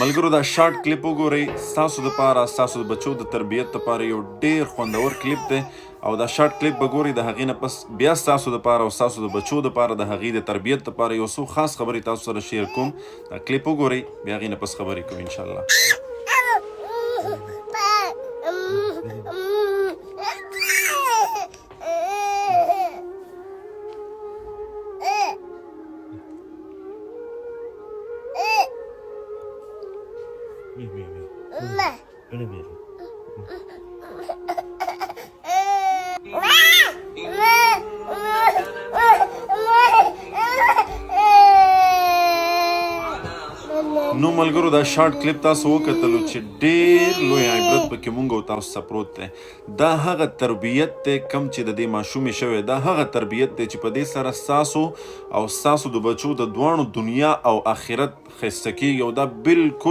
ملګرو دا شارټ کلیپ وګورئ، ستاسو دپاره ستاسو د بچو د تربیت دپاره یو ډېر خوندور کلیپ دی او دا شارټ کلیپ به ګورئ، د هغې نه پس بیا ستاسو دپاره او ستاسو د بچو دپاره د هغې د تربیت دپاره یو څو خاص خبرې تاسو سره شیر کوم. دا کلیپ وګورئ، بیا هغې نه پس خبرې کوو انشاءالله. نو ملګرو دا شارټ کلیپ تاسو وکتلو چې ډېر لوی عبرت پکې مونږ او تاسو ته پروت دی. دا هغه تربیت دی کم چې د دې ماشومې شوی، دا هغه تربیت دی چې په دې سره ستاسو او ستاسو د بچو د دواړو دنیا او آخرت ښایسته کېږي او دا بالکل